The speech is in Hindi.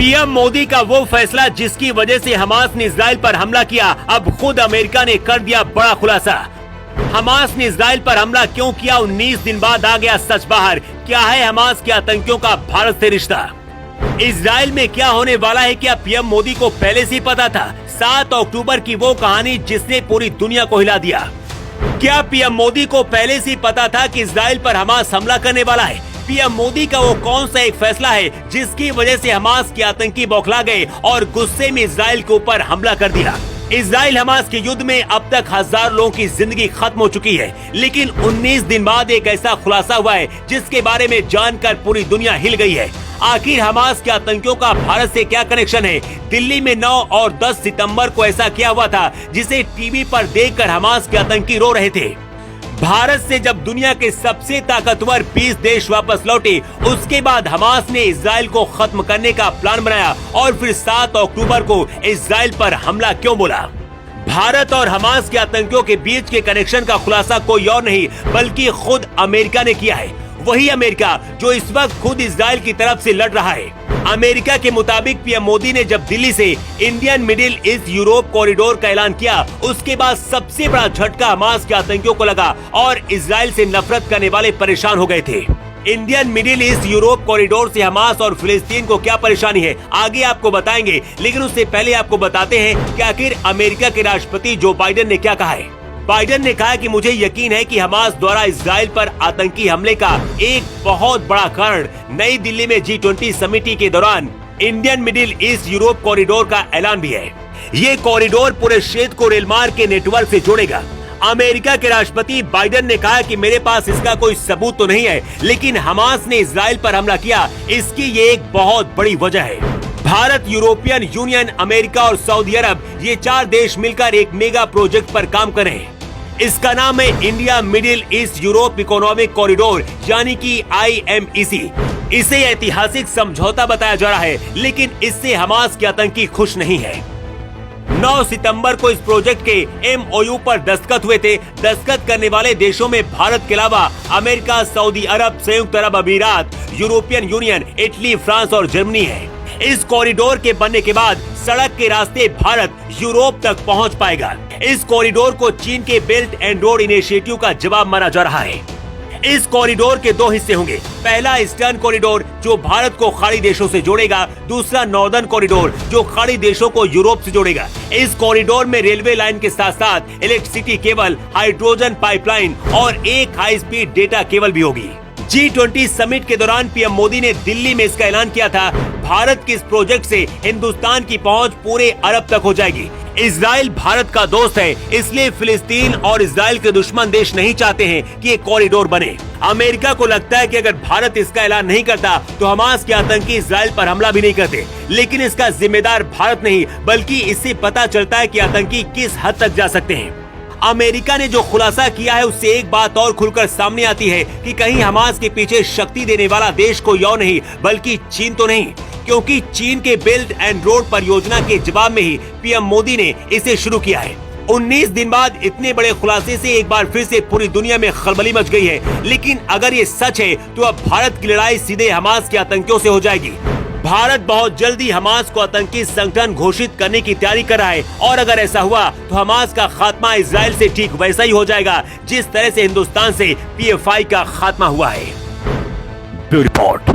पीएम मोदी का वो फैसला जिसकी वजह से हमास ने इजराइल पर हमला किया, अब खुद अमेरिका ने कर दिया बड़ा खुलासा। हमास ने इजराइल पर हमला क्यों किया, 19 दिन बाद आ गया सच बाहर। क्या है हमास के आतंकियों का भारत से रिश्ता? इजराइल में क्या होने वाला है, क्या पीएम मोदी को पहले से ही पता था? 7 अक्टूबर की वो कहानी जिसने पूरी दुनिया को हिला दिया। क्या पीएम मोदी को पहले से ही पता था कि इजराइल पर हमास हमला करने वाला है? पीएम मोदी का वो कौन सा एक फैसला है जिसकी वजह से हमास के आतंकी बौखला गए और गुस्से में इजराइल के ऊपर हमला कर दिया? इजराइल हमास के युद्ध में अब तक 1000 लोगों की जिंदगी खत्म हो चुकी है, लेकिन 19 दिन बाद एक ऐसा खुलासा हुआ है जिसके बारे में जानकर पूरी दुनिया हिल गई है। आखिर हमास के आतंकियों का भारत से क्या कनेक्शन है? दिल्ली में 9 और 10 सितंबर को ऐसा क्या हुआ था जिसे टीवी पर देखकर हमास के आतंकी रो रहे थे? भारत से जब दुनिया के सबसे ताकतवर 20 देश वापस लौटे, उसके बाद हमास ने इजराइल को खत्म करने का प्लान बनाया और फिर 7 अक्टूबर को इजराइल पर हमला क्यों बोला? भारत और हमास के आतंकियों के बीच के कनेक्शन का खुलासा कोई और नहीं बल्कि खुद अमेरिका ने किया है। वही अमेरिका जो इस वक्त खुद इजराइल की तरफ से लड़ रहा है। अमेरिका के मुताबिक पीएम मोदी ने जब दिल्ली से Indian middle east Europe corridor का ऐलान किया, उसके बाद सबसे बड़ा झटका हमास के आतंकियों को लगा और इजराइल से नफरत करने वाले परेशान हो गए थे। Indian middle east Europe corridor से हमास और फिलिस्तीन को क्या परेशानी है, आगे आपको बताएंगे, लेकिन उससे पहले आपको बताते हैं कि आखिर अमेरिका के राष्ट्रपति जो बाइडेन ने क्या कहा है। बाइडेन ने कहा कि मुझे यकीन है कि हमास द्वारा इजराइल पर आतंकी हमले का एक बहुत बड़ा कारण नई दिल्ली में G20 समिति के दौरान Indian middle east Europe corridor का ऐलान भी है। ये कॉरिडोर पूरे क्षेत्र को रेलमार्ग के नेटवर्क से जोड़ेगा। अमेरिका के राष्ट्रपति बाइडेन ने कहा कि मेरे पास इसका कोई सबूत तो नहीं है, लेकिन हमास ने इजराइल पर हमला किया, इसकी ये एक बहुत बड़ी वजह है। भारत, यूरोपियन यूनियन, अमेरिका और सऊदी अरब, ये 4 देश मिलकर एक मेगा प्रोजेक्ट पर काम कर रहे हैं। इसका नाम है India middle east Europe economic corridor यानी कि IMEC। इसे ऐतिहासिक समझौता बताया जा रहा है, लेकिन इससे हमास के आतंकी खुश नहीं है। 9 सितंबर को इस प्रोजेक्ट के MOU पर दस्तखत हुए थे। दस्तखत करने वाले देशों में भारत के अलावा अमेरिका, सऊदी अरब, संयुक्त अरब अमीरात, यूरोपियन यूनियन, इटली, फ्रांस और जर्मनी है। इस कॉरिडोर के बनने के बाद सड़क के रास्ते भारत यूरोप तक पहुंच पाएगा। इस कॉरिडोर को चीन के बेल्ट एंड रोड इनिशिएटिव का जवाब माना जा रहा है। इस कॉरिडोर के 2 हिस्से होंगे। पहला ईस्टर्न कॉरिडोर जो भारत को खाड़ी देशों से जोड़ेगा, दूसरा नॉर्दर्न कॉरिडोर जो खाड़ी देशों को यूरोप से जोड़ेगा। इस कॉरिडोर में रेलवे लाइन के साथ साथ इलेक्ट्रिसिटी केबल, हाइड्रोजन पाइपलाइन और एक हाई स्पीड डेटा केबल भी होगी। G20 समिट के दौरान पीएम मोदी ने दिल्ली में इसका ऐलान किया था। भारत के इस प्रोजेक्ट से हिंदुस्तान की पहुंच पूरे अरब तक हो जाएगी। इजराइल भारत का दोस्त है, इसलिए फिलिस्तीन और इजराइल के दुश्मन देश नहीं चाहते हैं कि ये कॉरिडोर बने। अमेरिका को लगता है कि अगर भारत इसका ऐलान नहीं करता तो हमास के आतंकी इजराइल पर हमला भी नहीं करते, लेकिन इसका जिम्मेदार भारत नहीं बल्कि इससे पता चलता है कि आतंकी किस हद तक जा सकते हैं। अमेरिका ने जो खुलासा किया है उससे एक बात और खुलकर सामने आती है कि कहीं हमास के पीछे शक्ति देने वाला देश कोई और नहीं बल्कि चीन तो नहीं, क्योंकि चीन के बेल्ट एंड रोड परियोजना के जवाब में ही पीएम मोदी ने इसे शुरू किया है। 19 दिन बाद इतने बड़े खुलासे से एक बार फिर से पूरी दुनिया में खलबली मच गई है, लेकिन अगर ये सच है तो अब भारत की लड़ाई सीधे हमास के आतंकियों से हो जाएगी। भारत बहुत जल्दी हमास को आतंकी संगठन घोषित करने की तैयारी कर रहा है और अगर ऐसा हुआ तो हमास का खात्मा इजराइल से ठीक वैसा ही हो जाएगा जिस तरह से हिंदुस्तान से PFI का खात्मा हुआ है। Bureau report.